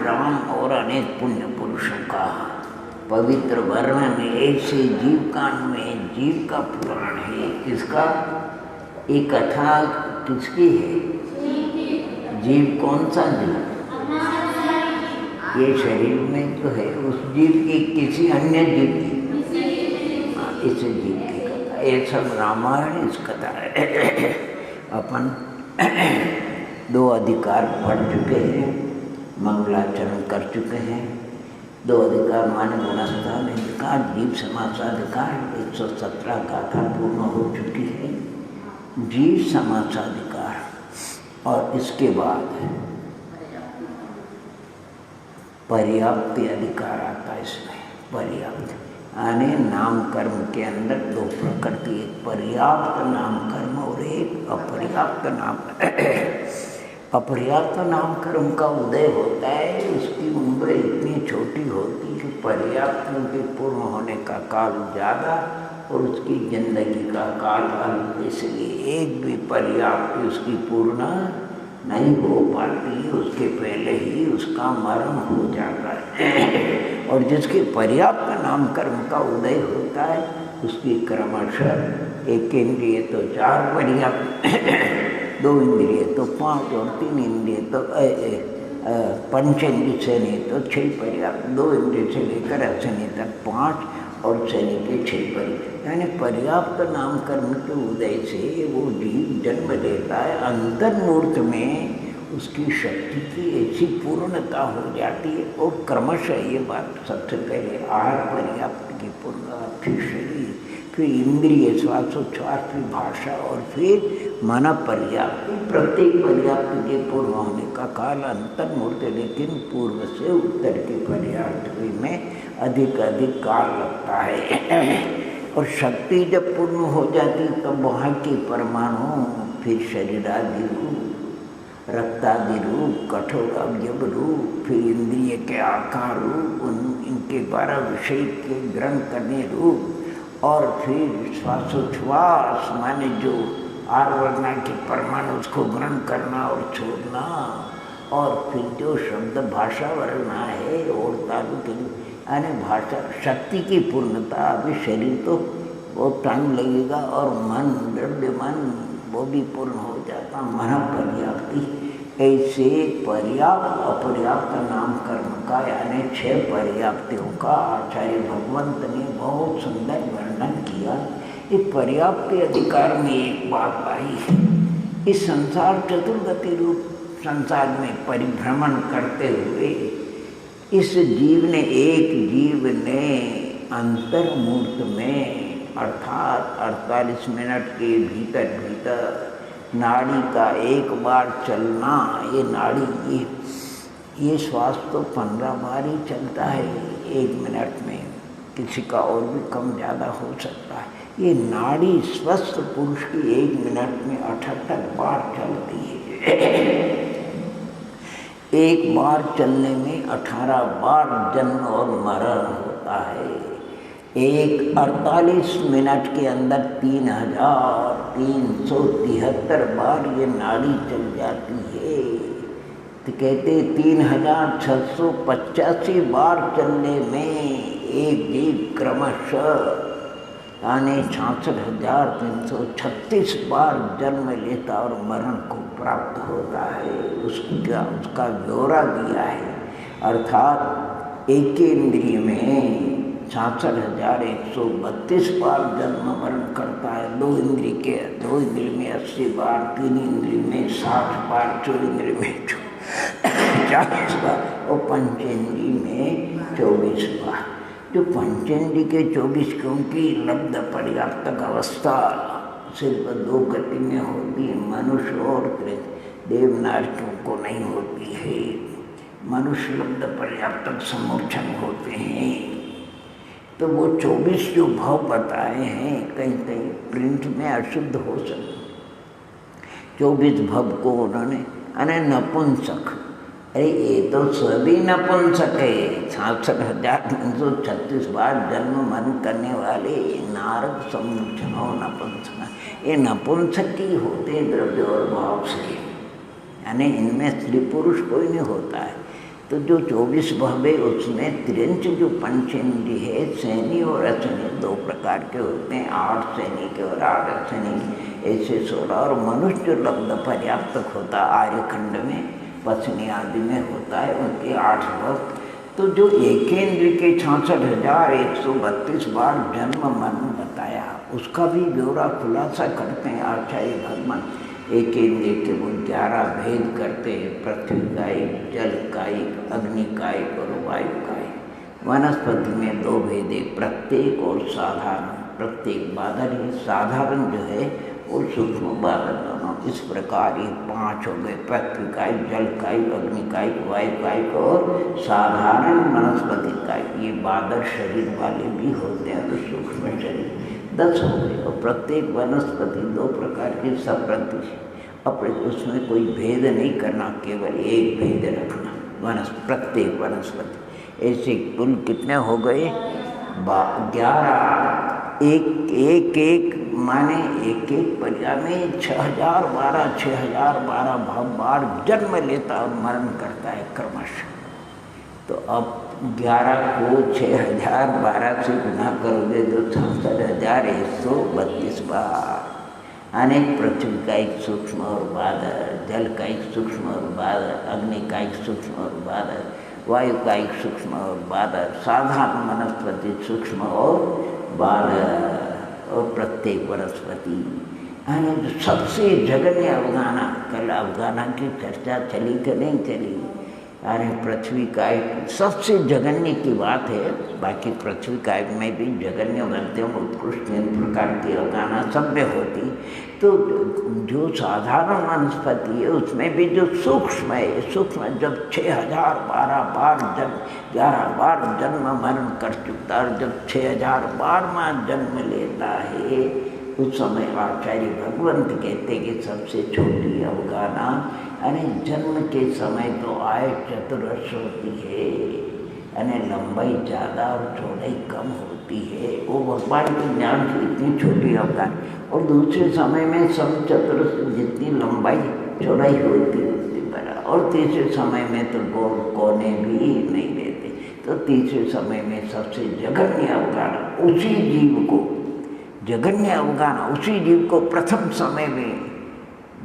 राम और अनेक पुण्य पुरुषों का पवित्र वर्णन में ऐसे जीव कांड में जीव का पुराण है। किसका? ये कथा किसकी है? जीव कौन सा जीव? ये शरीर में तो है, उस जीव की किसी अन्य जीव की, इस जीव की कथा। ये सब रामायण इस कथा है। अपन 2 अधिकार पढ़ चुके हैं, मंगलाचरण कर चुके हैं। 2 अधिकार माने गुणस्थान अधिकार, जीव समासाधिकार, 117 गाथा पूर्ण हो चुकी है। जीव समासाधिकार और इसके बाद पर्याप्ति अधिकार आता है। इसमें पर्याप्त यानी नाम कर्म के अंदर 2 प्रकृति, एक पर्याप्त नाम कर्म और एक अपर्याप्त नाम। अपर्याप्त नाम कर्म का उदय होता है, उसकी उम्र इतनी छोटी होती है कि पर्याप्त के पूर्ण होने का काल ज़्यादा और उसकी जिंदगी का काल अल्प। इसलिए एक भी पर्याप्त उसकी पूर्ण नहीं हो पाती, उसके पहले ही उसका मरण हो जाता है। और जिसके पर्याप्त नाम कर्म का उदय होता है उसकी क्रमशः 1 इंद्रिय तो 4 पर्याप्त, 2 इंद्रिय तो 5 और 3 इंद्रिय तो पंचेंद्रिय शनि तो 6 पर्याप्त, 2 इंद्रिय से लेकर शनि तक 5 और शनि के 6 पर्याप्त। यानी पर्याप्त नाम कर्म के उदय से वो जीव जन्म लेता है। अंतर्मूर्त में उसकी शक्ति की ऐसी पूर्णता हो जाती है और क्रमशः ये बात सबसे पहले आहार पर्याप्त की पूर्ण, फिर शरीर, फिर इंद्रिय श्वासोच्छ्वास, फिर भाषा और फिर मन पर्याप्ति। प्रत्येक पर्याप्त के पूर्ण होने का काल अंतर्मूर्त, लेकिन पूर्व से उत्तर के पर्याप्त में अधिक काल लगता है। और शक्ति जब पूर्ण हो जाती तब वहाँ के परमाणु फिर शरीरादि रूप, रक्तादि रूप, कठोर अवयव रूप, फिर इंद्रिय के आकार रूप, इनके द्वारा विषय के ग्रहण करने रूप, और फिर श्वासोच्छ्वास माने जो आवर्णा के परमाणु उसको ग्रहण करना और छोड़ना, और फिर जो शब्द भाषा वर्णा है और तालु यानी भाषा शक्ति की पूर्णता। अभी शरीर तो बहुत टाइम लगेगा और मन, द्रव्य मन वो भी पूर्ण हो जाता, मन पर्याप्ति। ऐसे पर्याप्त अपर्याप्त नाम कर्म का यानी 6 पर्याप्तियों का आचार्य भगवंत ने बहुत सुंदर वर्णन किया। इस पर्याप्त अधिकार में एक बात आई, इस संसार चतुर्गति रूप संसार में परिभ्रमण करते हुए इस जीव ने अंतर्मूर्त में अर्थात 48 मिनट के भीतर नाड़ी का एक बार चलना, ये नाड़ी ये श्वास तो 15 बार ही चलता है 1 मिनट में, किसी का और भी कम ज़्यादा हो सकता है। ये नाड़ी स्वस्थ पुरुष की 1 मिनट में 78 बार चलती है। एक बार चलने में 18 बार जन्म और मरण होता है। एक 48 मिनट के अंदर 3373 बार ये नाड़ी चल जाती है। तो कहते 3685 बार चलने में एक जीव क्रमशः यानी 66,336 बार जन्म लेता और मरण को प्राप्त होता है। उसका ब्यौरा दिया है। अर्थात एक इंद्रिय में 66,132 बार जन्म मरण करता है। 2 इंद्रिय में 80 बार, 3 इंद्रिय में 60 बार, 4 इंद्रिय में 40 बार और पंचेंद्रिय में 24 बार। जो पंचेंद्रिय के 24 क्योंकि लब्ध पर्याप्तक अवस्था सिर्फ 2 गति में होती है, मनुष्य और देवनारियों को नहीं होती है। मनुष्य लब्ध पर्याप्तक समोक्षण होते हैं। तो वो 24 जो भाव बताए हैं कहीं प्रिंट में अशुद्ध हो सकते। 24 भाव को उन्होंने नपुंसक, अरे ये तो सभी नपुंसक है। 66,336 बार जन्म मन करने वाले नारद समुच्छन नपुंसक, ये नपुंसक ही होते द्रव्य और भाव से, यानी इनमें स्त्री पुरुष कोई नहीं होता है। तो जो 24 भवे उसमें त्रिंच जो पंचेंद्रिय है, सैनी और असैनी 2 प्रकार के होते हैं, 8 सैनी के और 8 असैनी, ऐसे 16। और मनुष्य जो लब्ध पर्याप्त होता आर्यखंड में, पत्नी आदि में होता है, उनके 8 भव। तो जो एकेंद्र के 66,132 बार जन्म मरण बताया, उसका भी ब्यौरा खुलासा करते हैं आचार्य भगवान। एक के वो 11 भेद करते हैं, पृथ्वी कायिक, जल कायिक, अग्नि कायिक और वायु कायिक। वनस्पति में 2 भेद है, प्रत्येक और साधारण। प्रत्येक बादल है, साधारण जो है वो सूक्ष्म बादल दोनों। इस प्रकार ये 5 हो गए, पृथ्वी कायिक, जल कायिक, अग्नि कायिक, वायु कायिक और साधारण वनस्पति कायिक। ये बादल शरीर वाले भी होते हैं, तो सूक्ष्म शरीर 10 हो गए। और प्रत्येक वनस्पति 2 प्रकार की सप्रति, अपने उसमें कोई भेद नहीं करना, केवल एक भेद रखना, प्रत्येक वनस्पति। ऐसे कुल कितने हो गए? 11। एक माने एक पर्याय में 6012 बार जन्म लेता और मरण करता है क्रमशः। तो अब 11 को 6012 से गुना करोगे तो 66,132 बार। अनेक पृथ्वी का एक सूक्ष्म और बादल, जल का एक सूक्ष्म और बादल, अग्नि का एक सूक्ष्म और बादल, वायु का एक सूक्ष्म और बादल, साधारण वनस्पति सूक्ष्म और बादल, और प्रत्येक वनस्पति। यानी जो सबसे जघन्य अवगाना, कल अवगाना की चर्चा चली कि नहीं चली? यानी पृथ्वी कायिक सबसे जघन्य की बात है। बाकी पृथ्वी कायिक में भी जघन्य, मध्यम, उत्कृष्ट प्रकार की अवगाना सब में होती। तो जो साधारण वनस्पति है उसमें भी जो सूक्ष्म है, सूक्ष्म जब 6012 बार जन्म, 11 बार जन्म मरण कर चुका, और जब 6000 बार जन्म लेता है, उस समय आचार्य भगवंत कहते कि सबसे छोटी अवगाना, यानी जन्म के समय तो आय चतुर्श होती है, यानी लंबाई ज़्यादा और चौड़ाई कम होती है, वो भगवान के ज्ञान की इतनी छोटी अवगाना। और दूसरे समय में सब चतुर्श जितनी लंबाई चौड़ाई होती उतनी बड़ा। और तीसरे समय में तो गोल कोने भी नहीं रहते। तो तीसरे समय में सबसे जघन्य अवगाना उसी जीव को, जघन्य अवगाना उसी जीव को प्रथम समय में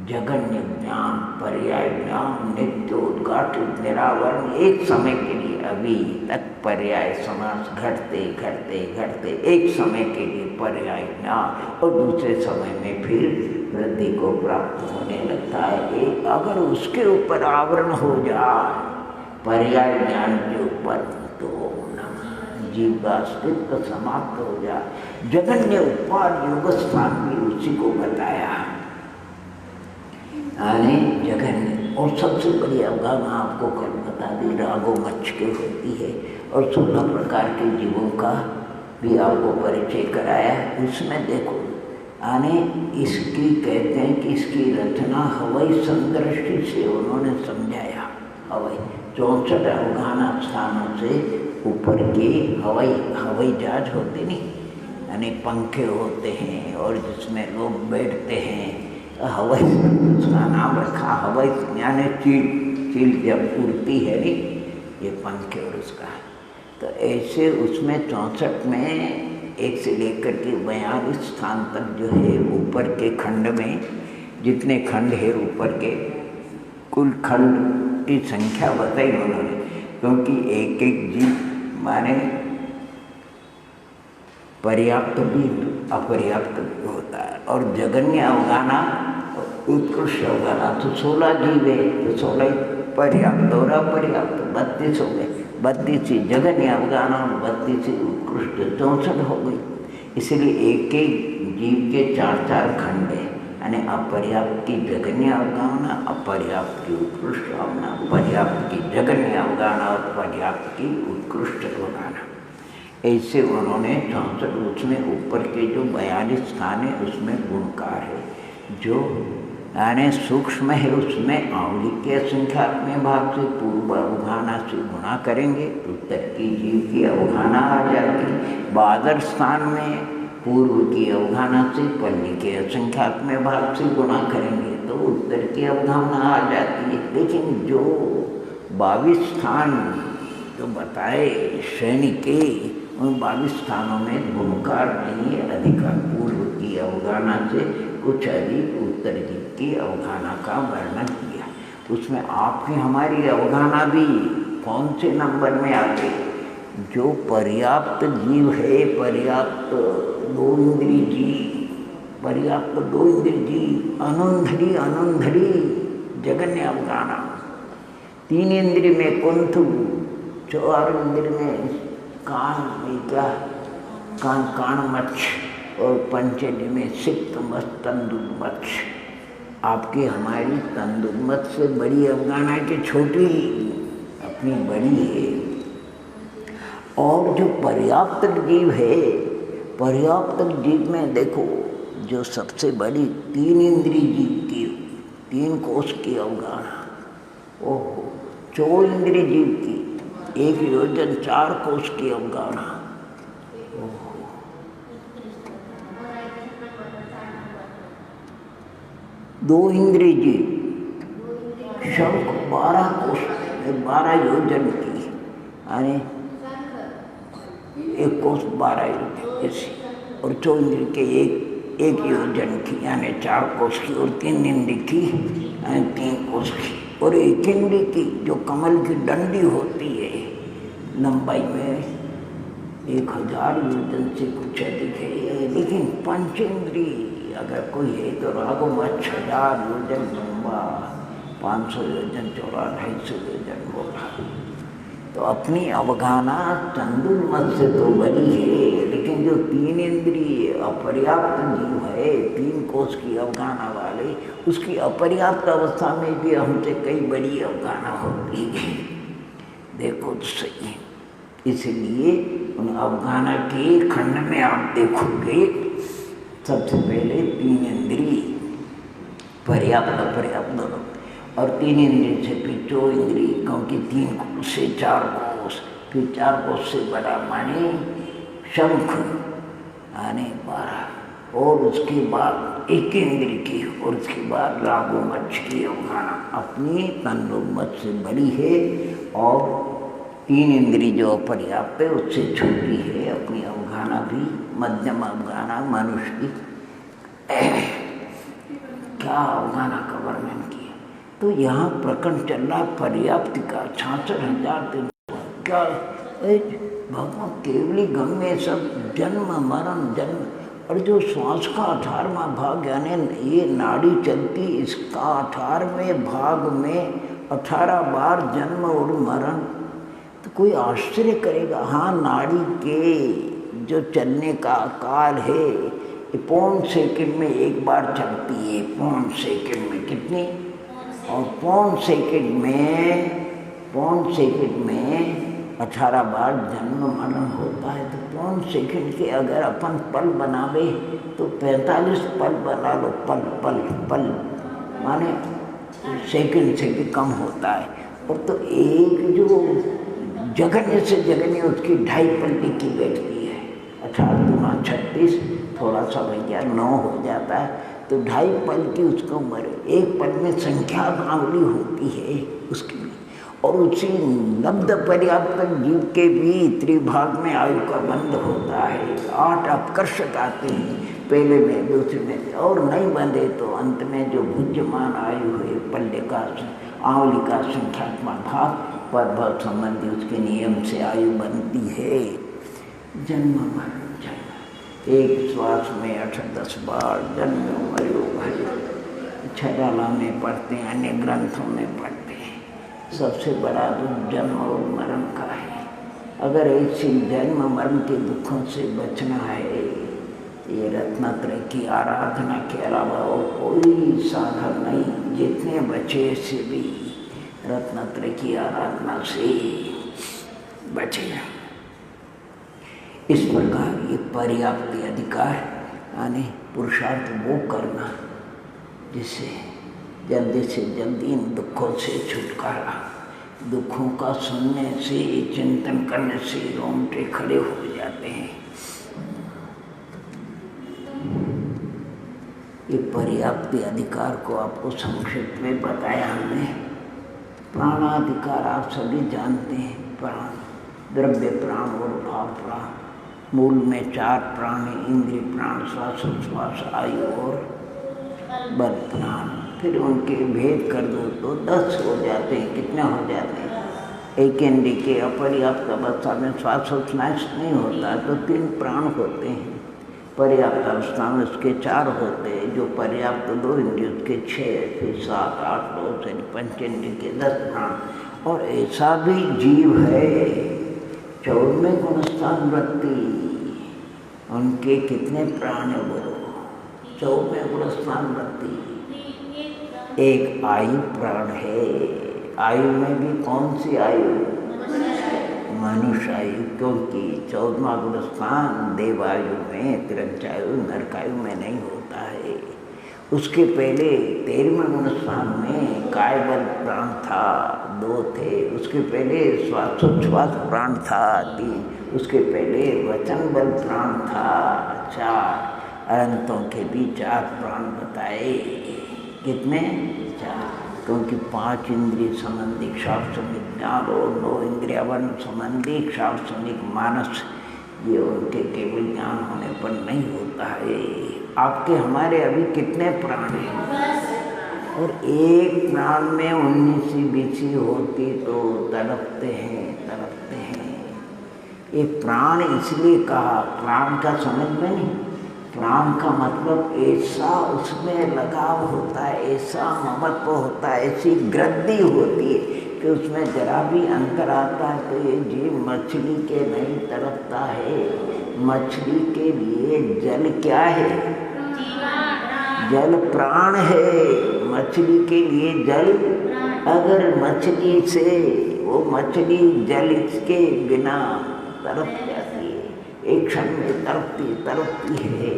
जघन्य ज्ञान, पर्याय ज्ञान, नित्य उद्घाटित निरावरण, एक समय के लिए अभी तक पर्याय समास घटते घटते घटते एक समय के लिए पर्याय ज्ञान, और दूसरे समय में फिर वृद्धि को प्राप्त होने लगता है। एक अगर उसके ऊपर आवरण हो जाए पर्याय ज्ञान के ऊपर, तो जीव का अस्तित्व समाप्त हो जाए। जघन्य उपाद योग स्थान भी उसी को बताया, यानी जघन्य। और सबसे बड़ी अवगाना आपको कल बता दी, रागो मच्छ के होती है, और 16 प्रकार के जीवों का भी आपको परिचय कराया। उसमें देखो, यानी इसकी कहते हैं कि इसकी रचना हवाई संदृष्टि से उन्होंने समझाया। हवाई 64 अवगाना स्थानों से ऊपर के हवाई जहाज होते नहीं, यानी पंखे होते हैं और जिसमें लोग बैठते हैं, हवाई, उसका नाम रखा हवाई, यानी चील जब उड़ती है नहीं, ये पंखे और उसका। तो ऐसे उसमें 64 में 1 से लेकर के 42 स्थान तक जो है ऊपर के खंड में, जितने खंड है ऊपर के, कुल खंड की संख्या बताई उन्होंने, क्योंकि एक एक जीव माने पर्याप्त भी अपर्याप्त भी होता है। और जघन्य अवगाना, उत्कृष्ट अवगाना तो 16 जीव है, तो 16 पर्याप्त और अपर्याप्त 32 हो गए। 32 ही जघन्य अवगाना और 32 ही उत्कृष्ट, 64 हो गई। इसलिए एक एक जीव के 4-4 खंड है, यानी अपर्याप्त की जघन्य अवगाना, अपर्याप्त की उत्कृष्ट अवगाना, पर्याप्त की जघन्य अवगाना और पर्याप्त की उत्कृष्ट अवगाना। ऐसे उन्होंने 64, उसमें ऊपर के जो 42 स्थान है उसमें गुणकार है, जो यानी सूक्ष्म है उसमें आवली के संख्यात्मक भाग से पूर्व अवगाना से गुणा करेंगे तो उत्तर की जीव की अवगाना आ जाती। बादर स्थान में पूर्व की अवगाना से पल्ली के असंख्यात्मक भाग से गुणा करेंगे तो उत्तर की अवगाना आ जाती है। लेकिन जो 22 स्थान जो बताए श्रेणी के, उन 22 स्थानों में भूमकार नहीं है। अधिकार पूर्व की अवगाहना से कुछ अधिक उत्तर जीव की अवगाहना का वर्णन किया। उसमें आपकी हमारी अवगाहना भी कौन से नंबर में आते? जो पर्याप्त जीव है, पर्याप्त 2 इंद्रिय जीव, पर्याप्त 2 इंद्रिय जीव, अनुंधरी जगन्य अवगाहना। 3 इंद्रिय में कुंथु, 4 इंद्रिय में कान में क्या, कान मच्छ, और पंचेंद्रिय में सिक्त मत तंदुल। आपकी हमारी तंदुल से बड़ी अवगाहना की छोटी अपनी बड़ी है। और जो पर्याप्त जीव है, पर्याप्त जीव में देखो जो सबसे बड़ी 3 इंद्रिय जीव की 3 कोष की अवगाहना, ओहो 4 इंद्रिय जीव की 1 योजन 4 कोष की अवगाहना, ओहो 2 इंद्रिय जीव शंख 12 कोष 12 योजन की, यानी 1 कोष 12 योजन ऐसी, और 4 इंद्रिय के एक योजन की यानी 4 कोष की, और 3 इंद्रिय की यानी 3 कोष की, और 1 इंद्रिय की जो कमल की डंडी होती है लंबाई में 1000 योजन से कुछ अधिक है। लेकिन पंचेंद्रिय अगर कोई है तो रागो मच्छ 1000 योजन लंबा, 500 योजन चौड़ा, 250 योजन होगा। तो अपनी अवगाहना तंदुल मत से तो बड़ी है, लेकिन जो 3 इंद्रिय अपर्याप्त जीव है, 3 कोष की अवगाहना वाले, उसकी अपर्याप्त अवस्था में भी हमसे कई बड़ी अवगाहना होती है। देखो तो सही, इसलिए उन अवगाहना के खंड में आप देखोगे सबसे पहले 3 इंद्रिय पर्याप्त अपर्याप्त दोनों, और 3 इंद्रिय से फिर 4 इंद्रिय, क्योंकि 3 कोष से 4 कोष, फिर 4 कोष से बड़ा माने शंख यानी 12, और उसके बाद 1 इंद्रिय की, और उसके बाद रागो मच्छ की अवगाहना अपनी तंदुल से बड़ी है, और 3 इंद्रिय जो पर्याप्त है उससे छोटी है अपनी अवगाहना भी, मध्यम अवगाहना मनुष्य की। क्या अवगाहना का वर्णन किया। तो यहाँ प्रकरण चल रहा पर्याप्त का 66,000 क्या भगवान केवली गम में सब जन्म मरण जन्म, और जो श्वास का 18वां भाग यानी ये नाड़ी चलती, इसका 18वें भाग में 18 बार जन्म और मरण। तो कोई आश्चर्य करेगा, हाँ नाड़ी के जो चलने का काल है 0.5 सेकंड में 1 बार चलती है, 0.5 सेकंड में कितनी, और 0.5 सेकंड में 18 बार जन्म मरण होता है। तो 0.5 सेकंड के अगर अपन पल बनावे तो 45 पल बना लो, पल माने सेकंड से भी कम होता है। और तो एक जो जगन्य से जगन्य उसकी 2.5 पल की बैठती है, 18 दूना 36, थोड़ा सा भैया 9 हो जाता है, तो 2.5 पल की उसको उम्र, 1 पल में संख्या आंवली होती है उसकी भी। और उसी लब्ध पर्याप्त जीव के भी त्रिभाग में आयु का बंध होता है, 8 अपकर्षक आते हैं पहले में दूसरे में, और नहीं बंधे तो अंत में जो भुज्यमान आयु है पल्ले का आंवली का संख्यात्मक भाग पर संबंधी उसके नियम से आयु बनती है। जन्म मरण जन्म, एक श्वास में 8-10 बार जन्म मरण है। छटाला में पढ़ते हैं, अन्य ग्रंथों में पढ़ते हैं। सबसे बड़ा दुख जन्म और मरण का है। अगर ऐसी जन्म मरण के दुखों से बचना है, ये रत्नत्रय की आराधना के अलावा और कोई साधन नहीं। जितने बचे से भी रत्नत्रय की आराधना से बचे। इस प्रकार ये पर्याप्त अधिकार यानी पुरुषार्थ वो करना जिससे जल्दी से जल्दी इन दुखों से छुटकारा। दुखों का सुनने से, चिंतन करने से रोंगटे खड़े हो जाते हैं। ये पर्याप्त अधिकार को आपको संक्षिप्त में बताया हमने। प्राणाधिकार आप सभी जानते हैं। प्राण, द्रव्य प्राण और भाव प्राण। मूल में 4 प्राण हैं, इंद्रिय प्राण, श्वासोच्छ्वास, आयु और बल प्राण। फिर उनके भेद कर दो तो 10 हो जाते हैं। कितने हो जाते हैं? एक इंद्रिय के अपर्याप्त अवस्था में श्वासोच्छ्वास नहीं होता तो 3 प्राण होते हैं। पर्याप्त अवस्था में उसके 4 होते हैं। जो पर्याप्त 2 इंद्रिय उसके 6, फिर 7, 8, 9 से पंचेंद्रिय के 10 प्राण। और ऐसा भी जीव है 14वें गुणस्थान वृत्ति, उनके कितने प्राण है बोलो? 14वें गुणस्थान वृत्ति। एक आयु प्राण है। आयु में भी कौन सी आयु? मनुष्य आयु, क्योंकि 14वां गुणस्थान देवायु में, तिरंचायु नरकायु में नहीं होता है। उसके पहले 13वें गुणस्थान में कायबल प्राण था, 2 थे। उसके पहले श्वासोच्छ्वास प्राण था, 3। उसके पहले वचन बल प्राण था, 4। अनंतों के भी 4 प्राण बताए। कितने? 4। क्योंकि 5 इंद्रिय संबंधी शास्त्रिक ज्ञान और 9 इंद्रियावन संबंधी शास्त्रिक मानस, ये उनके केवल ज्ञान होने पर नहीं होता है। आपके हमारे अभी कितने प्राण हैं? और एक प्राण में 19-20 होती तो तड़पते हैं। ये प्राण इसलिए कहा, प्राण का समझ में नहीं। प्राण का मतलब ऐसा उसमें लगाव होता है, ऐसा ममत्व होता है, ऐसी ग्रद्धि होती है कि उसमें जरा भी अंतर आता है तो ये जीव मछली के नहीं तड़पता है। मछली के लिए जल क्या है? जल प्राण है। मछली के लिए जल, अगर मछली से वो मछली जल इसके बिना तड़प जाती है, एक क्षण में तड़पती है।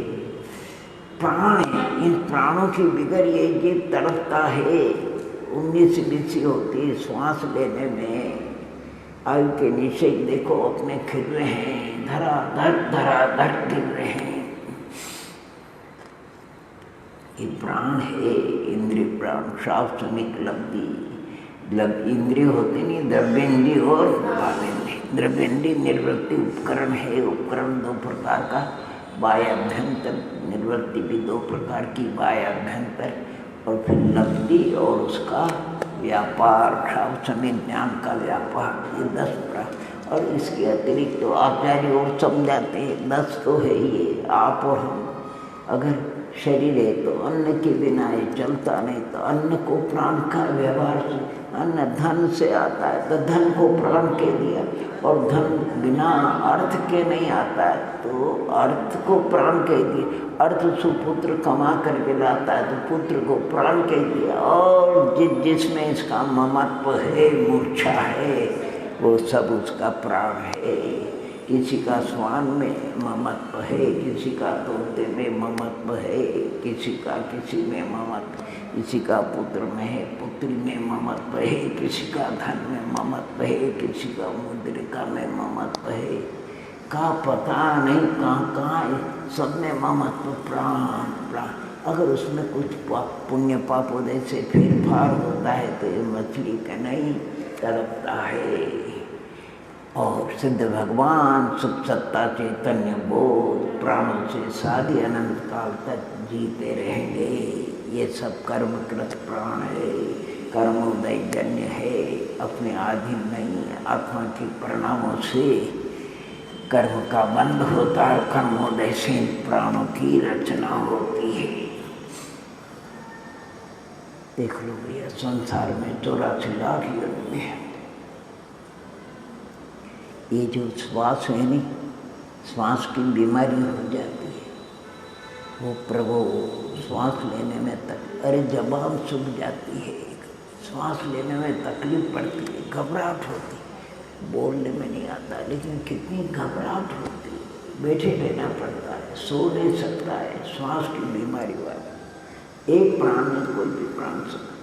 प्राण है, इन प्राणों की बिगर ये जीव तड़पता है। 19-20 होती श्वास लेने में। आयु के नीचे देखो अपने खिल रहे हैं, धरा धर गिर रहे हैं। ये प्राण है, इंद्रिय प्राण, शास्त्रिक लब्धि। इंद्रिय होते नहीं, द्रव्येंद्रिय और भावेंद्रिय। द्रव्येंद्रिय निर्वृत्ति उपकरण है। उपकरण 2 प्रकार का, बाह्याभ्यंतर। निर्वृत्ति भी 2 प्रकार की, बाह्याभ्यंतर और फिर लब्धि और उसका व्यापार, शास्त्रिक ज्ञान का व्यापार। ये 10 प्रकार। और इसके अतिरिक्त तो आचार्य और समझाते हैं 10 तो है ये। आप और हम, अगर शरीर है तो अन्न के बिना ये चलता नहीं, तो अन्न को प्राण का व्यवहार से, अन्न धन से आता है तो धन को प्राण के दिया, और धन बिना अर्थ के नहीं आता है तो अर्थ को प्राण कह दिया। अर्थ सुपुत्र कमा करके लाता है तो पुत्र को प्राण कह दिया। और जिसमें इसका ममत्व है, मूर्छा है, वो सब उसका प्राण है। किसी का स्वान में ममत्व है, किसी का तोते में ममत्व है, किसी का किसी में ममत्व, किसी का पुत्र में है, पुत्री में ममत्व है, किसी का धन में ममत्व है, किसी का मुद्रिका में ममत्व है। का पता नहीं कहाँ सब में ममत्व प्राण। अगर उसमें कुछ पुण्य पाप उदय से फेर फार होता है तो ये मछली का नहीं तड़पता है। और सिद्ध भगवान सुख सत्ता चैतन्य बोध प्राणों से शादी अनंत काल तक जीते रहेंगे। ये सब कर्मकृत प्राण है, कर्मोदय जन्य है, अपने आधीन नहीं है। आत्मा के परिणामों से कर्म का बंध होता है, कर्मोदय से प्राणों की रचना होती है। देख लो भैया, संसार में 84 लाख योनि में ये जो श्वास है नहीं, श्वास की बीमारी हो जाती है। वो प्रभु श्वास लेने में अरे जबान सूख जाती है, श्वास लेने में तकलीफ पड़ती है, घबराहट होती है, बोलने में नहीं आता, लेकिन कितनी घबराहट होती है। बैठे रहना पड़ता है, सो नहीं सकता है, श्वास की बीमारी वाला। एक प्राण में कोई भी प्राण सकता,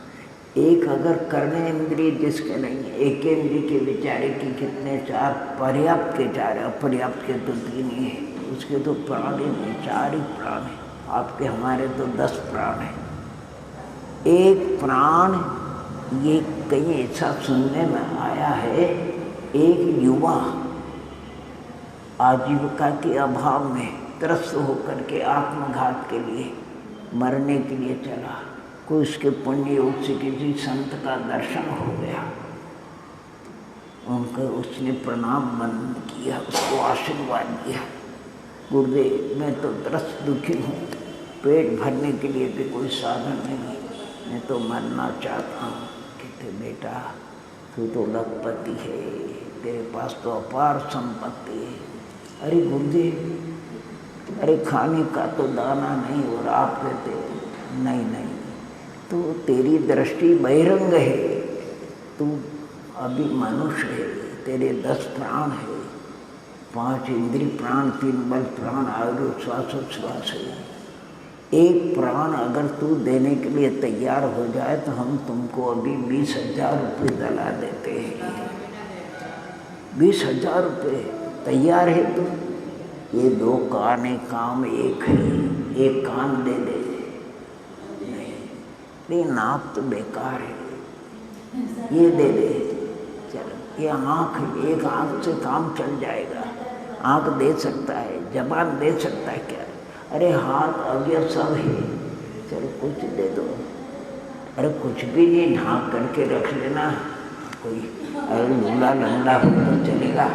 एक अगर करने इंद्रिय जिसके नहीं है, एक इंद्रिय के बेचारे की कितने 4, पर्याप्त के 4, अपर्याप्त के तो 3 ही है, उसके तो प्राण ही नहीं, 4 ही प्राण है। आपके हमारे तो 10 प्राण हैं। एक प्राण ये कहीं ऐसा सुनने में आया है, एक युवा आजीविका के अभाव में त्रस्त होकर के आत्मघात के लिए मरने के लिए चला। कोई उसके पुण्य योग से किसी संत का दर्शन हो गया, उनको उसने प्रणाम बंद किया, उसको आशीर्वाद दिया, गुरुदेव मैं तो त्रस्त दुखी हूँ, पेट भरने के लिए भी कोई साधन नहीं, मैं तो मरना चाहता हूँ। कहते बेटा तू तो लखपति है, तेरे पास तो अपार संपत्ति है। अरे गुरुदेव, अरे खाने का तो दाना नहीं, और आप कहते नहीं नहीं, तो तेरी दृष्टि बहिरंग है, तू अभी मनुष्य है, तेरे 10 प्राण है, 5 इंद्रिय प्राण, 3 बल प्राण, आयु श्वासोच्छ्वास है। एक प्राण अगर तू देने के लिए तैयार हो जाए तो हम तुमको अभी 20,000 रुपये दिला देते हैं। 20,000 रुपये तैयार है तू? ये 2 कान एक काम एक है, एक कान दे दे। नहीं, नाक तो बेकार है, ये दे दे। चलो, ये आँख, एक आँख से काम चल जाएगा, आँख दे सकता है, जबान दे सकता है क्या? अरे हाथ अवयव सब है, चलो कुछ दे दो। अरे कुछ भी नहीं, ढाँक करके रख लेना, कोई अरे लूला लंगड़ा हो तो चलेगा,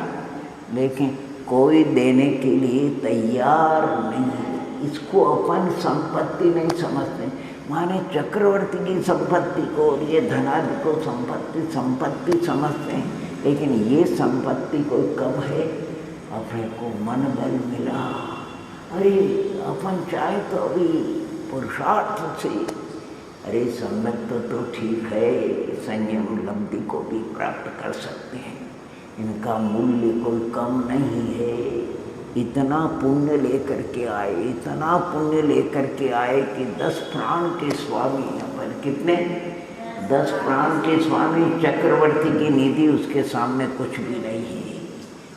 लेकिन कोई देने के लिए तैयार नहीं। इसको अपन संपत्ति नहीं समझते। माने चक्रवर्ती की संपत्ति को और ये धनादि को संपत्ति समझते हैं, लेकिन ये संपत्ति कोई कम है, अपने को मन बल मिला। अरे अपन चाहे तो अभी पुरुषार्थ से, अरे सम्यक तो ठीक है, संयम लब्धि को भी प्राप्त कर सकते हैं, इनका मूल्य कोई कम नहीं है। इतना पुण्य लेकर के आए, इतना पुण्य लेकर के आए कि 10 प्राण के स्वामी, अपन कितने 10 प्राण के स्वामी, चक्रवर्ती की निधि उसके सामने कुछ भी नहीं है।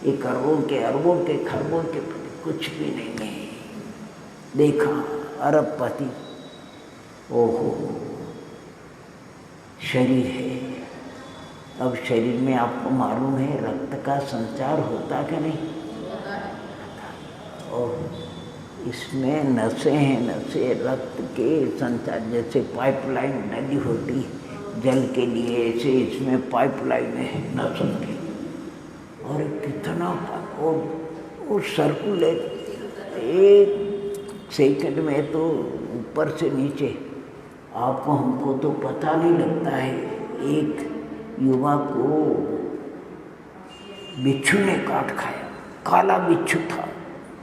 ये करोड़ों के अरबों के खरबों के कुछ भी नहीं है। देखा अरबपति, ओहो शरीर है। अब शरीर में आपको मालूम है रक्त का संचार होता कि नहीं? और इसमें नसें हैं, नसें रक्त के संचार, जैसे पाइपलाइन नदी होती जल के लिए, ऐसे इसमें पाइपलाइन है नसों की। और कितना और सर्कुलेट, एक सेकंड में तो ऊपर से नीचे, आपको हमको तो पता नहीं लगता है। एक युवा को बिच्छू ने काट खाया, काला बिच्छू था,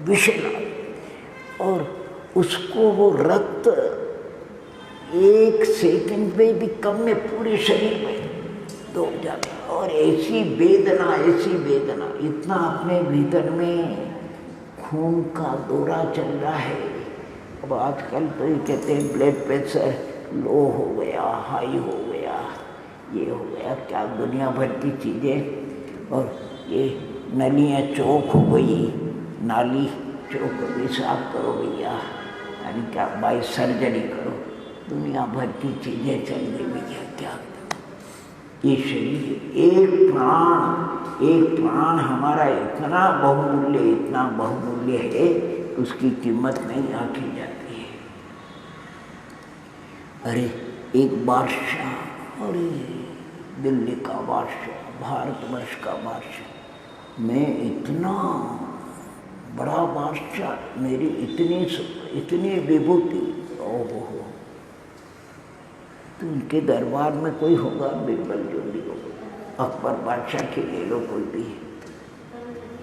विषैला, और उसको वो रक्त 1 सेकंड पे भी कम में पूरे शरीर में दौड़ जाता, और ऐसी वेदना, इतना अपने भीतर में खून का दौरा चल रहा है। अब आजकल तो ये कहते हैं ब्लड प्रेशर लो हो गया, हाई हो गया, ये हो गया, क्या दुनिया भर की चीज़ें। और ये नलियाँ चौक हो गई, नाली चौक भी साफ करो भैया, यानी क्या बाई सर्जरी करो, दुनिया भर की चीज़ें चल गई भैया। क्या ये शरीर, एक प्राण हमारा इतना बहुमूल्य है, उसकी कीमत नहीं आंकी जाती है। अरे एक बादशाह, अरे दिल्ली का बादशाह, भारतवर्ष का बादशाह, मैं इतना बड़ा बादशाह, मेरी इतनी विभूति, ओहो, तो उनके दरबार में कोई होगा बिरबल जोड़ी होगा, अकबर बादशाह के ले लो कोई भी,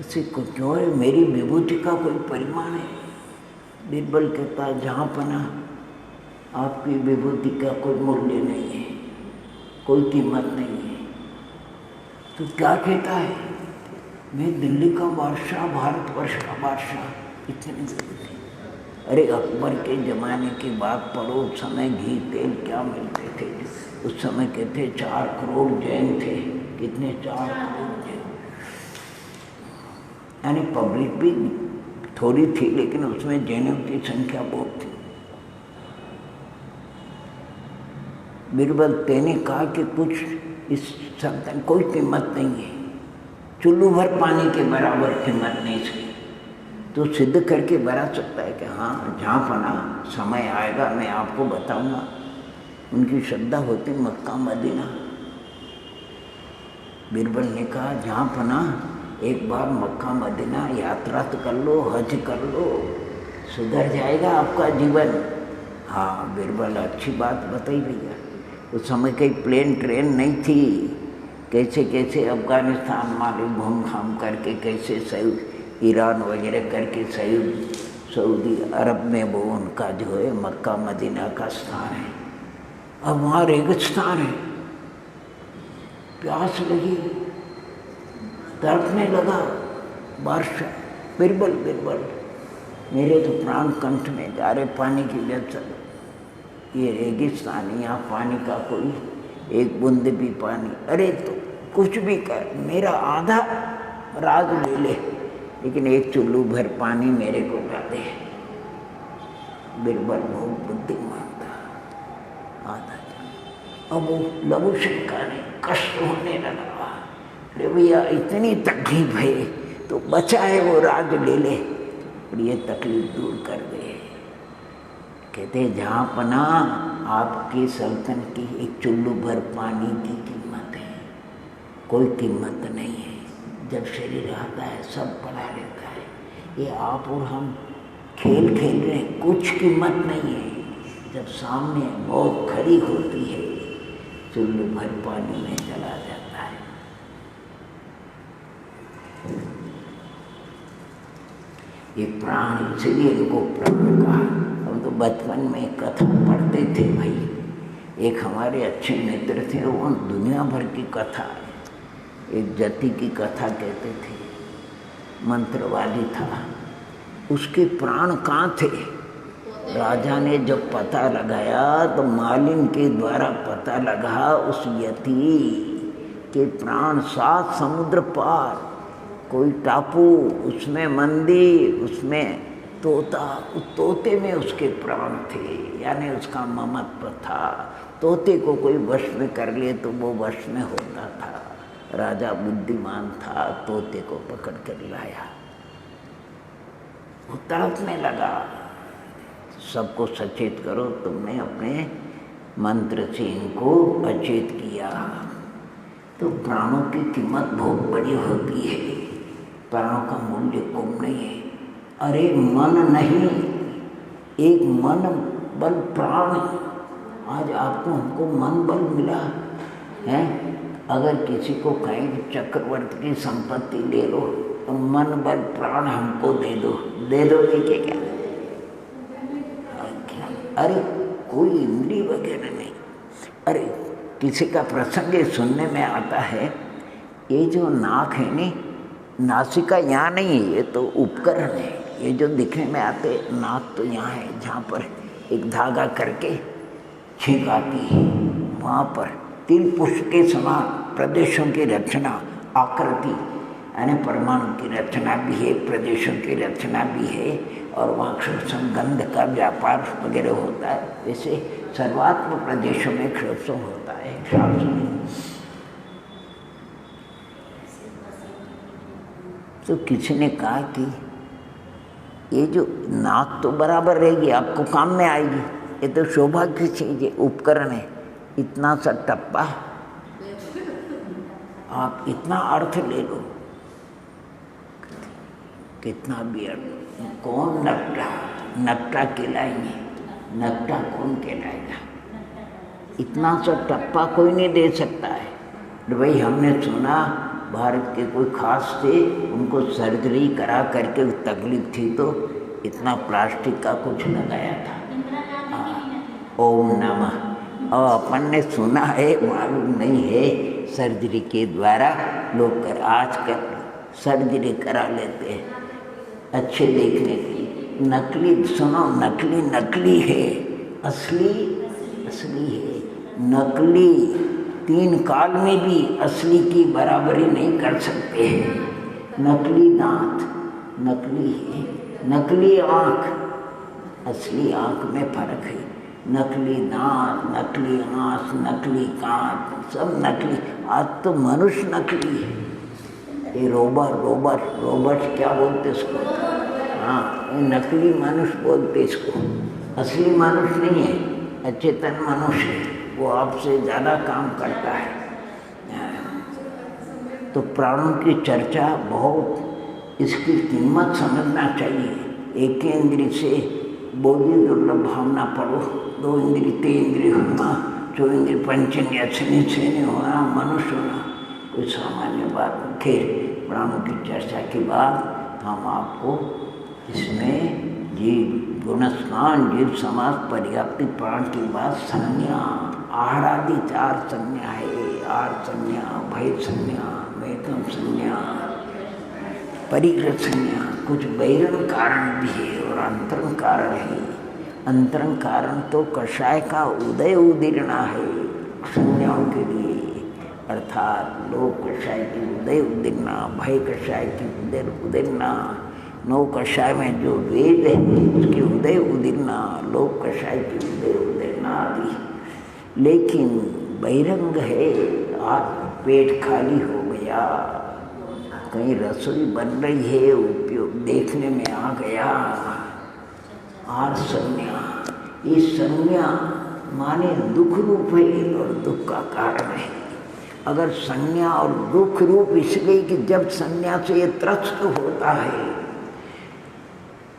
इसे कुछ जो है, मेरी विभूति का कोई परिमाण है। बिरबल कहता है जहाँ पना आपकी विभूति का कोई मूल्य नहीं है, कोई कीमत नहीं है। तो क्या कहता है, मैं दिल्ली का बादशाह, भारतवर्ष का बादशाह, इतनी विभूति। अरे अकबर के ज़माने की बात पढ़ो, उस समय घी तेल क्या मिलते थे? उस समय कहते 4 करोड़ जैन थे। कितने? 4 करोड़ जैन, यानी पब्लिक भी थोड़ी थी, लेकिन उसमें जैनों की संख्या बहुत थी। बीरबल तेने कहा कि कुछ इस शब्द कोई कीमत नहीं है, चुल्लू भर पानी के बराबर कीमत नहीं इसकी। तो सिद्ध करके बता सकता है कि हाँ जहाँ पना समय आएगा मैं आपको बताऊंगा। उनकी श्रद्धा होती मक्का मदीना। बीरबल ने कहा जहाँ पना एक बार मक्का मदीना यात्रा तो कर लो, हज कर लो, सुधर जाएगा आपका जीवन। हाँ बीरबल अच्छी बात बताई भैया। उस समय कहीं प्लेन ट्रेन नहीं थी, कैसे कैसे अफगानिस्तान मालूम घूम घाम करके कैसे सही ईरान वगैरह करके सऊदी अरब में वो उनका जो है मक्का मदीना का स्थान है। अब वहाँ रेगिस्तान है, प्यास लगी, तड़पने लगा, बारिश। बिरबल मेरे तो प्राण कंठ में जा रहे पानी की व्यवस्था। ये रेगिस्तान, यहाँ पानी का कोई एक बूंद भी पानी। अरे तो कुछ भी कर, मेरा आधा राज ले ले, लेकिन एक चुल्लू भर पानी मेरे को ला दे। बिरबल बहुत बुद्धिमान था, आधा। अब वो लघु शंका ने कष्ट होने लगा। अरे भैया इतनी तकलीफ है तो बचा है वो राज ले ले, और ये तकलीफ दूर कर दे। कहते जहाँ पना आपकी सल्तन की एक चुल्लू भर पानी की कीमत है, कोई कीमत नहीं है। जब शरीर आता है सब पड़ा रहता है। ये आप और हम खेल खेल रहे हैं, कुछ कीमत नहीं है। जब सामने मौत खड़ी होती है, चुल्लू भर पानी में चला जाता है। ये प्राण, इसलिए इनको प्राण कहा। हम तो बचपन में कथा पढ़ते थे भाई। एक हमारे अच्छे मित्र थे, वो दुनिया भर की कथा है। एक जति की कथा कहते थे, मंत्रवादी था, उसके प्राण कहाँ थे? राजा ने जब पता लगाया तो मालिन के द्वारा पता लगा उस यति के प्राण 7 समुद्र पार, कोई टापू, उसमें मंदिर, उसमें तोता, उस तोते में उसके प्राण थे, यानी उसका ममत्व था। तोते को कोई वश में कर ले तो वो वश में होता था। राजा बुद्धिमान था, तोते को पकड़ कर लाया। वो तड़पने लगा, सबको सचेत करो, तुमने अपने मंत्र से इनको अचेत किया। तो प्राणों की कीमत बहुत बड़ी होती है, प्राणों का मूल्य कम नहीं है। अरे मन नहीं, एक मन बल प्राण। आज आपको हमको मन बल मिला है। अगर किसी को कहीं चक्रवर्ती की संपत्ति ले लो तो मन बल प्राण हमको दे दो, लेके क्या? अरे कोई इमली वगैरह नहीं। अरे किसी का प्रसंग सुनने में आता है, ये जो नाक है नी, नासिका यहाँ नहीं है, ये तो उपकरण है। ये जो दिखने में आते नाक तो यहाँ है, जहाँ पर एक धागा करके छींक आती है, वहाँ पर 3 पुष्प के समान प्रदेशों की रचना, आकृति, यानी परमाणु की रचना भी है, प्रदेशों की रचना भी है, और वहाँ संगंध का व्यापार वगैरह होता है। वैसे सर्वात्म प्रदेशों में क्षोभसम होता है। तो किसी ने कहा कि ये जो नाक तो बराबर रहेगी, आपको काम में आएगी, ये तो शोभा की चीज है, उपकरण है। इतना सा टप्पा, आप इतना अर्थ ले लो, कितना भी अर्थ। कौन नकटा कहलाएंगे, नकटा कौन कहलाएगा? इतना सा टप्पा कोई नहीं दे सकता है। तो भाई हमने सुना भारत के कोई खास थे, उनको सर्जरी करा करके तकलीफ थी तो इतना प्लास्टिक का कुछ लगाया था। ओम नमः। और अपन ने सुना है, मालूम नहीं है, सर्जरी के द्वारा लोग आजकल सर्जरी करा लेते हैं अच्छे देखने की। नकली सुनो, नकली है, असली है। नकली 3 काल में भी असली की बराबरी नहीं कर सकते हैं। नकली दांत नकली है, नकली आँख, असली आँख में फर्क है। नकली दांत, नकली आँख, नकली कान, सब नकली। आज तो मनुष्य नकली है। ये रोबोट क्या बोलते इसको? हाँ, ये नकली मनुष्य बोलते इसको। असली मनुष्य नहीं है, अचेतन मनुष्य है, वो आपसे ज़्यादा काम करता है। तो प्राणों की चर्चा बहुत, इसकी कीमत समझना चाहिए। एक इंद्रिय से बोधि दुर्लभ भावना पढ़ो, 2 इंद्रिय 3 इंद्रिय होना, 4 इंद्रिय पंचेंद्रिय छेने होना, मनुष्य होना कोई सामान्य बात नहीं। खैर, प्राणों की चर्चा के बाद हम आपको इसमें जीव गुणस्नान, जीव समास, पर्याप्ति, प्राण की बात, संज्ञा, आहार आदि 4 संज्ञा है। आहार संज्ञा, भय संज्ञा, वेतन संज्ञा, परिग्रह संज्ञा, कुछ बहिरण कारण भी है और अंतरंग कारण है। अंतरंग कारण तो कषाय का उदय उदीर्णा है संज्ञाओं के लिए, अर्थात लोक कषाय की उदय उदीर्णा, भय कषाय की उदय उदीर्णा, नौ कषाय में जो वेद है उसकी उदय उदीर्णा, लोक कषाय की उदय उदीर्णा आदि। लेकिन बहिरंग है, पेट खाली हो गया, कहीं रसोई बन रही है, उपयोग देखने में आ गया, आर संज्ञा। ये संज्ञा माने दुख रूप है और दुख का कारण है। अगर संज्ञा और दुख रूप इसलिए कि जब संज्ञा से ये त्रस्त होता है,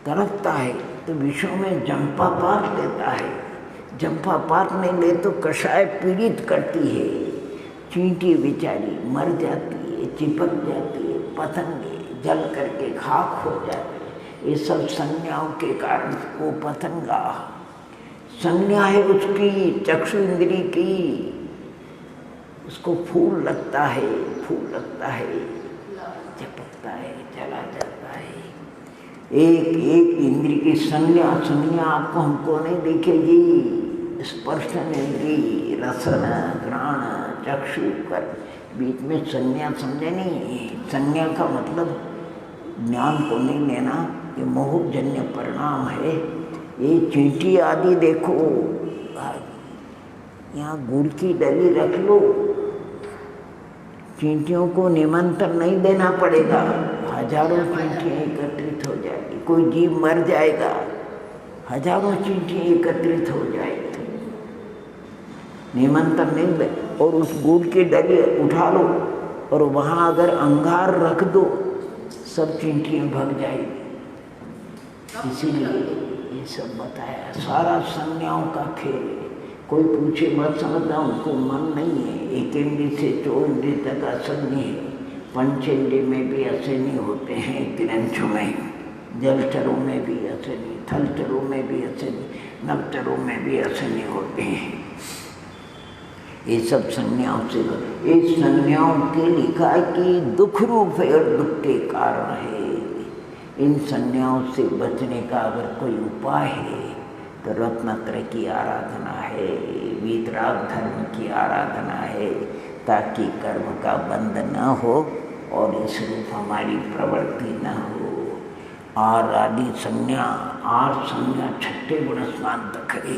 तड़पता है, तो विषयों में जंपा पार लेता है। जंपा पार नहीं ले तो कषाय पीड़ित करती है, चींटी बेचारी मर जाती है, चिपक जाती है, पतंगे जल करके खाक हो जाते हैं। ये सब संज्ञाओं के कारण। वो पतंगा संज्ञा है उसकी चक्षु इंद्री की, उसको फूल लगता है, चिपकता है, चला जाता है। एक एक इंद्री की संज्ञा आपको हमको नहीं दिखेगी। स्पर्श इंद्री, रसन, घ्राण, चक्षु कर, बीच में संज्ञा समझे नहीं। संज्ञा का मतलब ज्ञान को नहीं लेना, ये मोहजन्य परिणाम है। ये चींटी आदि देखो, यहाँ गुड़ की डली रख लो, चींटियों को निमंत्रण नहीं देना पड़ेगा, हजारों चींटियाँ एकत्रित हो जाएगी। कोई जीव मर जाएगा, हजारों चींटियाँ एकत्रित हो जाएगी, निमंत्रण नहीं दे। और उस गुड़ की डली उठा लो और वहाँ अगर अंगार रख दो, सब चींटियाँ भाग जाएगी। इसीलिए ये सब बताया, सारा संज्ञाओं का खेल है। कोई पूछे मत समझना, उनको मन नहीं है। एक इंद्रिय से 4 इंद्रिय तक असंज्ञ है। पंचेंद्रिय में भी असंज्ञ होते हैं, तिरंचों में, जलचरों में भी असंज्ञ, थलचरों में भी असंज्ञ, नवचरों में भी असंज्ञ होते हैं। ये सब संज्ञाओं से, इस संज्ञाओं के लिखा है कि दुख रूप है और दुख के कारण है। इन संज्ञाओं से बचने का अगर कोई उपाय है तो रत्नत्रय की आराधना है, वीतराग धर्म की आराधना है, ताकि कर्म का बंध न हो और इस रूप हमारी प्रवृत्ति न हो। आर आदि संज्ञा, आर संज्ञा 6ठे गुणस्नान तक है।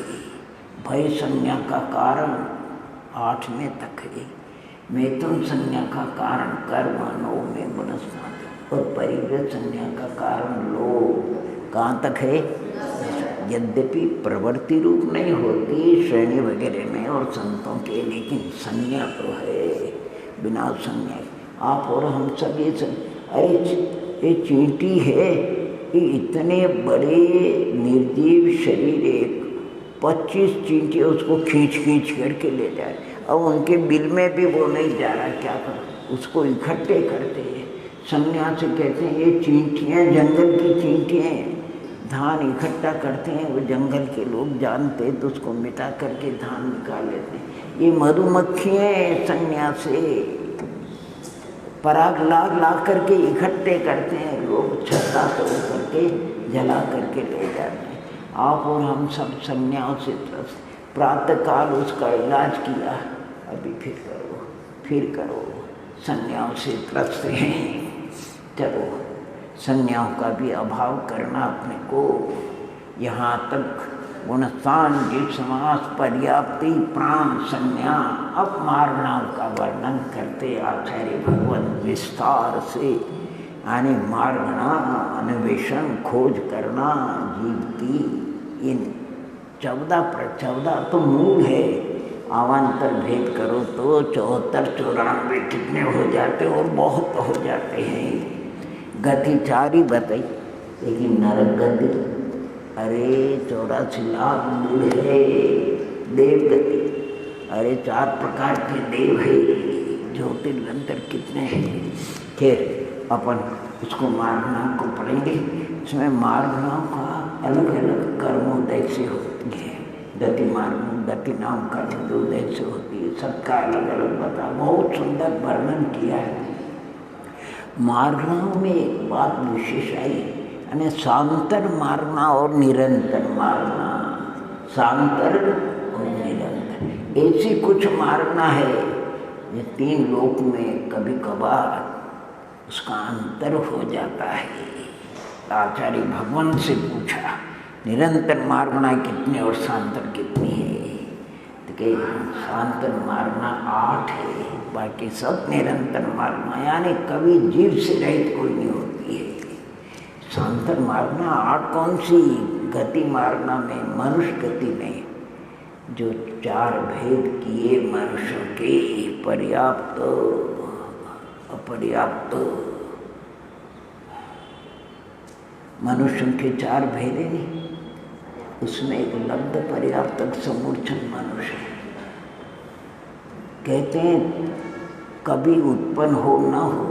भय संज्ञा का कारण 8वें तक है। मैथुन संज्ञा का कारण कर्म 9वें गुणस्नान, और परिग्रह संज्ञा का कारण लोभ कहाँ तक है? यद्यपि प्रवृत्ति रूप नहीं होती श्रेणी वगैरह में और संतों के, लेकिन संज्ञा तो है। बिना संज्ञा आप और हम सब ये अरे ये चींटी है, ये इतने बड़े निर्जीव शरीर, एक 25 चींटी उसको खींच करके ले जाए। अब उनके बिल में भी वो नहीं जा रहा, क्या कर, उसको इकट्ठे करते हैं। संज्ञा से कहते हैं ये चींटियाँ, जंगल की चींटियाँ धान इकट्ठा करते हैं। वो जंगल के लोग जानते हैं तो उसको मिटा करके धान निकाल लेते हैं। ये मधुमक्खियाँ संज्ञा से पराग ला करके इकट्ठे करते हैं, लोग छत्ता तोड़ करके जला करके ले जाते हैं। आप और हम सब संज्ञाओं से त्रस्त। प्रातःकाल उसका इलाज किया, अभी फिर करो, संज्ञाओं से त्रस्त हैं। चलो, संज्ञाओं का भी अभाव करना अपने को। यहाँ तक गुणस्थान जिस समास पर्याप्ति प्राण संज्ञा। अब मार्गणाओं का वर्णन करते आचार्य भगवान विस्तार से, यानी मार्गणा अन्वेषण खोज करना जीव की। इन 14 तो मूल है, अवान्तर भेद करो तो 74-94 कितने हो जाते और बहुत हो जाते हैं। गति 4 ही बताई, लेकिन नरक गति अरे 84 लाख मूल है। देव गति अरे 4 प्रकार के देव है। ज्योतिर्गंतर कितने हैं। खैर अपन उसको मार्गणा को पढ़ेंगे। इसमें मार्गणाओं का अलग अलग कर्मोदय से होती है। गति मार्ग गति नाम कर्मोदय से होती है, सबका अलग अलग बता, बहुत सुंदर वर्णन किया है। मार्गणाओं में एक बात विशेष आई, यानी शांतर मार्गना और निरंतर मार्गना। शांतर और निरंतर ऐसी कुछ मार्गना है ये 3 लोक में कभी कभार उसका अंतर हो जाता है। आचार्य भगवान से पूछा निरंतर मार्गना कितनी और शांतर कितनी है, तो कहे शांतर मार्गना 8 है, बाकी सब निरंतर मार्गना, यानी कभी जीव से रहित कोई नहीं होती है। शांतर मार्गना 8 कौन सी? गति मार्गना में, मनुष्य गति में जो 4 भेद किए मनुष्य के, पर्याप्त अपर्याप्त, मनुष्यों के 4 भेद नहीं, उसमें एक लब्ध पर्याप्त समूर्छन मनुष्य। कहते हैं कभी उत्पन्न हो न हो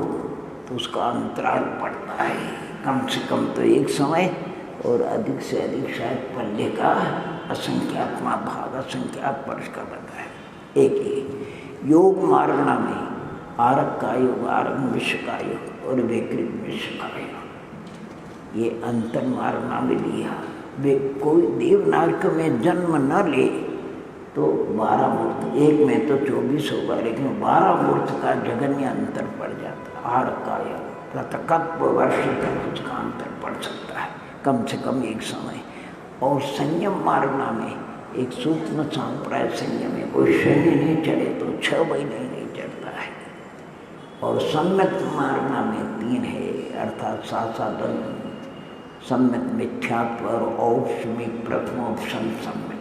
तो उसका अंतराल पड़ता है, कम से कम तो 1 समय और अधिक से अधिक शायद पल्ले का असंख्यात्मा भाग, असंख्यात वर्ष का बता है। एक योग मार्गना में आरक का योग, आरक विश्व का योग और विकृत विश्व का योग, ये अंतर मार्गना में लिया। वे कोई देवनागरिक में जन्म न ले तो 12 मूर्त, एक में तो 24 होगा, लेकिन 12 मूर्त का जगन्य अंतर पड़ जाता है। आर का प्रतिकल्प वर्ष तक उसका अंतर पड़ सकता है, कम से कम 1 समय। और संयम मार्गना में एक सूक्ष्म सांप्राय संयम में कोई शनि नहीं चढ़े तो 6 महीने नहीं चढ़ता है। और सम्यक मार्गना में 3 है, अर्थात साधन सम्यक मिथ्यात्व और औष्मिक प्रथमोपम सम्यक,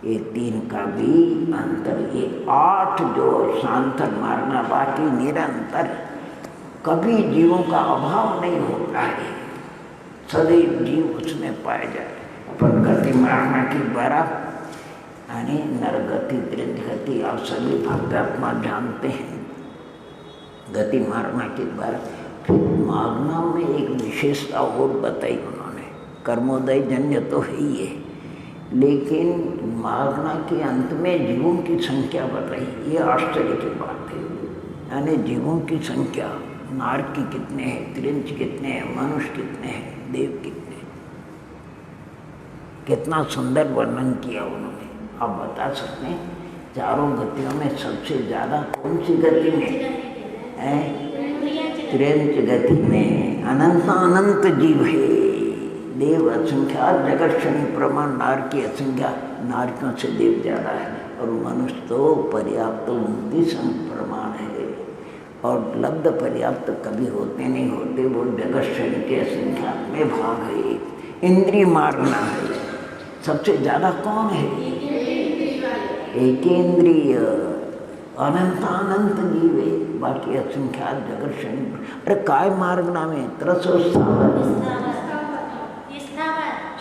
ये 3 का भी अंतर। ये 8 जो शांतर मारना, बाकी निरंतर, कभी जीवों का अभाव नहीं होता है, सदैव जीव उसमें पाए जाए। पर गति मारना की द्वारा यानी नरगति, त्रिगति आप सभी भक्तात्मा जानते हैं। गति मारना के द्वारा फिर मागना में एक विशेषता और बताई उन्होंने, कर्मोदय जन्य तो है ही है, लेकिन मागना के अंत में जीवों की संख्या बताई। ये आश्चर्य की बात है, यानी जीवों की संख्या, नारकी कितने हैं, त्रिंच कितने हैं, मनुष्य कितने हैं, देव कितने, कितना सुंदर वर्णन किया उन्होंने। आप बता सकते हैं चारों गतियों में सबसे ज़्यादा कौन सी गति में है? त्रिंच गति में अनंत जीव है। देव असंख्यात, जगत शनि प्रमाण, नार की असंख्या, नारकियों से देव ज़्यादा है, और मनुष्य तो पर्याप्त मुक्ति प्रमाण है। और लब्ध पर्याप्त कभी होते नहीं होते, वो जगत शनि के असंख्यात में भाग है। इंद्रिय मारना है, सबसे ज़्यादा कौन है? एक इंद्रिय, अनंत जीव है, बाकी असंख्यात जगत शनि। अरे काय मार्गना में त्रसो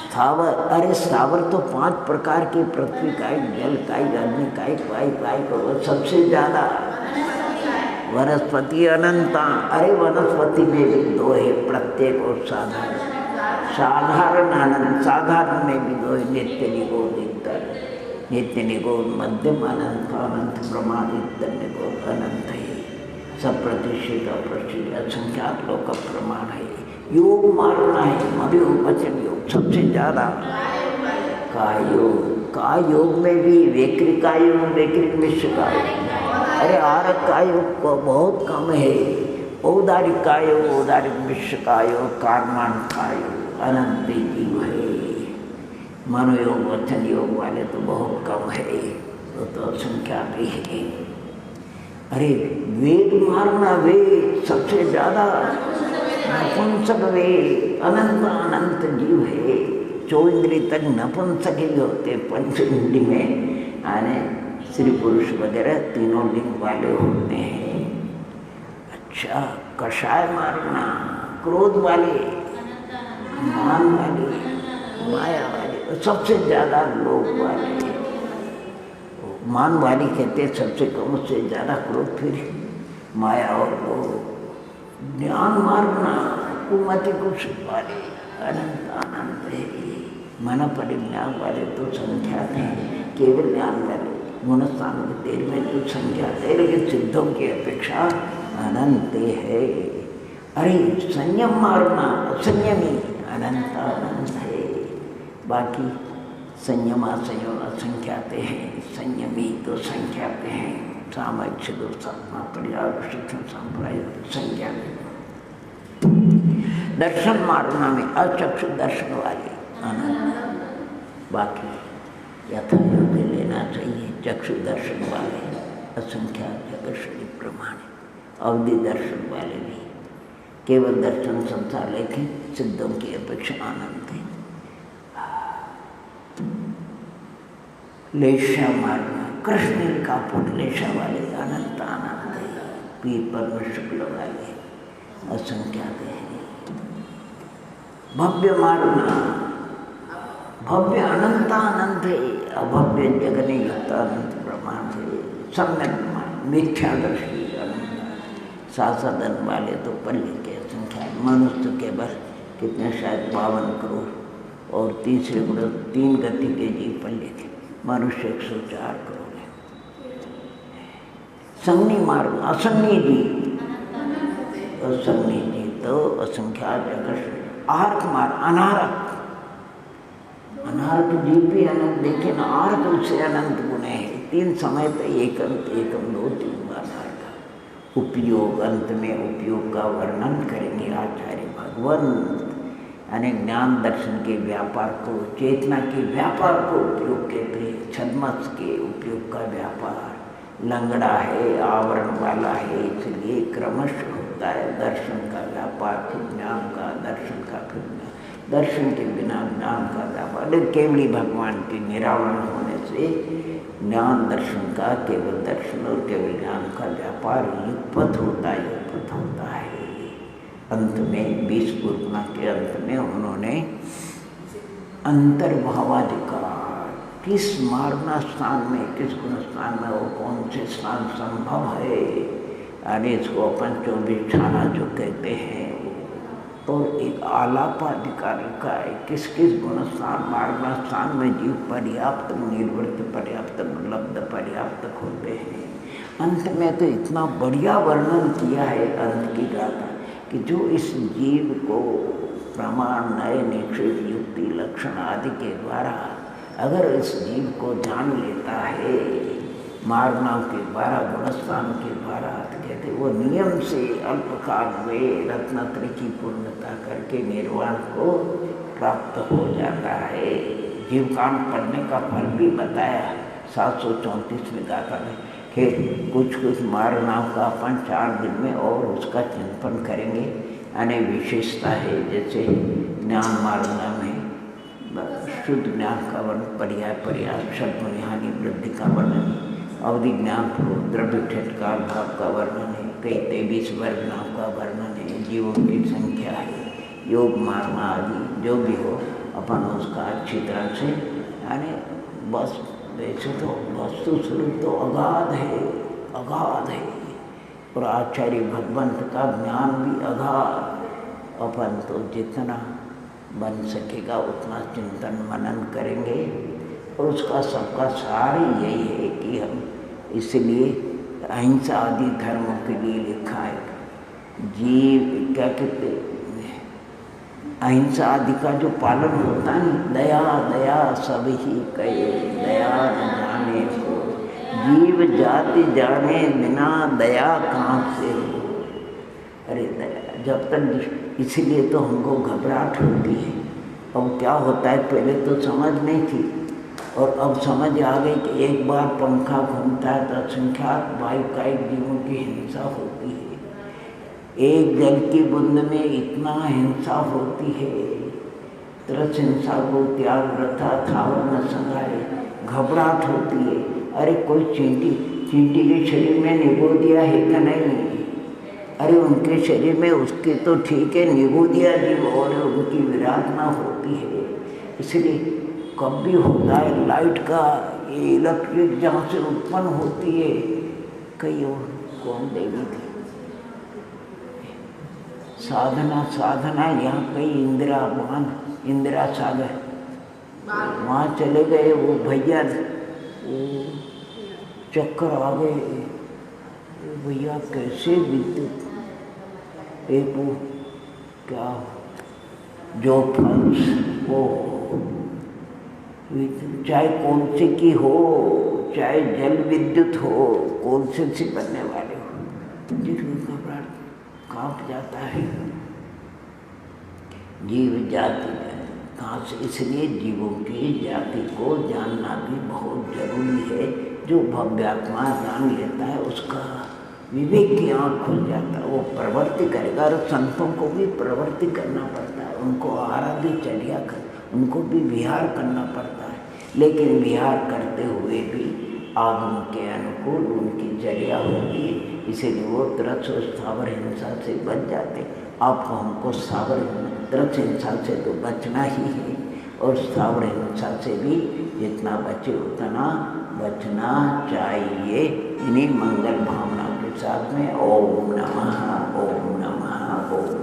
स्थावर, अरे स्थावर तो 5 प्रकार के, पृथ्वी काय, जल काय, अग्नि काय, वायु, सबसे ज़्यादा वनस्पति अनंता। अरे वनस्पति में भी 2 है, प्रत्येक और साधारण। साधारण अनंत, साधारण में भी 2 है, नित्य निगोध इतर, नित्य निगोध मध्यम अनंत, अनंत प्रमाण इतर निगोध अनंत है। सब प्रतिष्ठित अप्रतिष्ठित असंख्यात लोक का प्रमाण है। योग मारना है, मधुयोग वचन योग सबसे ज़्यादा। काय योग में भी वैकृत का योग, वैकृत मिश्र का योग। अरे आरक का योग बहुत कम है। औदारिक का योग, औदारिक मिश्र का योग, कारमान का योग, अनंत जीव है। मनोयोग वचन योग वाले तो बहुत कम है, वो तो असंख्यात ही है। अरे वेद मारना, वेद सबसे ज़्यादा नपुंसक वेद, अनंत अनंत जीव है। 4 इंद्री तक नपुंसक ही होते, 5 इंद्री में आने स्त्री पुरुष वगैरह तीनों लिंग वाले होते हैं। अच्छा, कषाय मारना, क्रोध वाले, मान वाले, माया वाले, सबसे ज़्यादा लोभ वाले। मान वाली कहते हैं सबसे कम, उससे ज़्यादा क्रोध, फिर माया और लोभ। ज्ञान मारना, कुमति कुछ वाले, अनंत अनंत है। मन परिज्ञान वाले तो संख्यात हैं, केवल ज्ञान वाले गुणस्थान के तेल में तो संख्यात है, लेकिन सिद्धों की अपेक्षा अनंत है। अरे संयम मारना, असंयमी, अनंत अनंत है। बाकी संयम असंयम असंख्यात हैं, संयमी तो संख्यात हैं। सामयिक दोषात्मा पर्याग शिक्षण सांप्रदायिक संज्ञान। दर्शन मारना में अचक्षु दर्शन वाले अनंत। बाकी यथा योग्य लेना चाहिए। चक्षु दर्शन वाले असंख्यात जगर्षणी प्रमाण, अवधि दर्शन वाले भी केवल दर्शन संसार, लेकिन सिद्धों की अपेक्षा अनंत है। लेशा मारना, कृष्ण का पुट लेशा वाले अनंत अनंत है। पीर पद्म शुक्ल वाले असंख्यात है। भव्य मारना, भव्य अनंत अनंत है। अभव्य जगने युक्त अनंत ब्रह्मांड है। सम्यक मिथ्यादर्शी अनंत। साधन वाले तो पल्ले के संख्या, मनुष्य के बस कितने, शायद 52 करोड़, और तीसरे गुण 3 गति के जीव पल्ले के, मनुष्य 104 करोड़ है। संगनी मार्ग, असंगी जीव, असंगी जीव तो असंख्यात जगत। आर्क मार, अनारक, अनार्क जीव भी अनंत, लेकिन आर्क उससे अनंत गुण है। 3 समय तो एकम 2 3 बार आर्क। उपयोग, अंत में उपयोग का वर्णन करेंगे आचार्य भगवान। यानी ज्ञान दर्शन के व्यापार को, चेतना के व्यापार को उपयोग कहते हैं। छद्मस के उपयोग का व्यापार लंगड़ा है, आवरण वाला है, इसलिए क्रमश होता है। दर्शन का व्यापार, फिर ज्ञान का, दर्शन का, फिर दर्शन के बिना ज्ञान का व्यापार। केवली भगवान के निरावरण होने से ज्ञान दर्शन का, केवल दर्शन और केवल ज्ञान का व्यापार युगपथ होता है, युगपथ होता है। अंत में 20 पूर्णा के अंत में उन्होंने अंतर्भावाधिकार, किस मार्गना स्थान में, किस गुण स्थान में, वो कौन से स्थान संभव है, यानी इसको अपन 24 छाना जो कहते हैं, तो एक आलापाधिकार का है। किस किस गुण स्थान, मार्गना स्थान में जीव पर्याप्त निर्वृत्त, पर्याप्त उपलब्ध, पर्याप्त होते हैं। अंत में तो इतना बढ़िया वर्णन किया है अंत की गाथा, कि जो इस जीव को प्रमाण, नए निक्षेप, युक्ति, लक्षण आदि के द्वारा अगर इस जीव को जान लेता है, मार्गनाव के द्वारा, गुणस्थान के द्वारा, तो कहते वो नियम से अल्पकाल में रत्नत्रय की पूर्णता करके निर्वाण को प्राप्त हो जाता है। जीवकांड पढ़ने का फल भी बताया 734 में गाथा में, कि कुछ मार्गनाव का अपन 4 दिन में और उसका चिंतन करेंगे। यानी विशेषता है, जैसे ज्ञान मार्गनाव में शुद्ध ज्ञान का वर्णन, पर्याय पर्याय, शब्द हानि वृद्धि का वर्णन, अवधि ज्ञान पूर्व, द्रव्य ठेठकाल भाव का वर्णन है, कई 23 वर्ग नाम का वर्णन है, जीवों की संख्या है, योग मार्गना आदि जो भी हो, अपन उसका अच्छी तरह से, यानी बस वैसे तो वस्तु स्वरूप तो अगाध है, अगाध है, और आचार्य भगवंत का ज्ञान भी अगाध। अपन तो जितना बन सकेगा उतना चिंतन मनन करेंगे, और उसका सबका सार यही है कि हम, इसलिए अहिंसा आदि धर्मों के लिए लिखा है। जीव क्या कहते, अहिंसा आदि का जो पालन होता है, दया दया सब ही कहे, दया न जाने को, जीव जाति जाने बिना दया कहाँ से हो। अरे दया जब तक, इसलिए तो हमको घबराहट होती है, अब क्या होता है, पहले तो समझ नहीं थी और अब समझ आ गई कि एक बार पंखा घूमता है तो असंख्यात वायुकायिक जीवों की हिंसा होती है। एक जल की बूंद में इतना हिंसा होती है। तरस हिंसा को त्याग रथा थावर न संगाए, घबराहट होती है। अरे कोई चींटी के शरीर में निगोदिया है क्या नहीं? अरे उनके शरीर में उसके तो ठीक है निगोदिया जीव और उनकी विराधना होती है। इसलिए कब भी होता है लाइट का ये इलेक्ट्रिक जहाँ से उत्पन्न होती है, कई और कौन देवी थी साधना यहाँ कई इंदिरा सागर वहाँ चले गए वो भैया, वो चक्कर आ गए भैया कैसे विद्युत एक वो क्या जो फल्स वो चाहे कौन से की हो, चाहे जल विद्युत हो, कौन से बनने वाले हो, जिसको घबराहट कांप जाता है जीव जाति कहाँ से। इसलिए जीवों की जाति को जानना भी बहुत जरूरी है। जो भव्यात्मा जान लेता है उसका विवेक की आँख खुल जाता है, वो प्रवृत्ति करेगा। और संतों को भी प्रवृत्ति करना पड़ता है, उनको आराध्य चर्या कर, उनको भी विहार करना पड़ता है। लेकिन विहार करते हुए भी आगम के अनुकूल उनकी चर्या होती है, इसीलिए वो तरस और स्थावर हिंसा से बच जाते। आपको हमको तरस हिंसा से तो बचना ही है और स्थावर हिंसा से भी जितना बचे उतना बचना चाहिए। इन्हीं मंगल भावना के साथ में ओम नमः ओम नमः ओम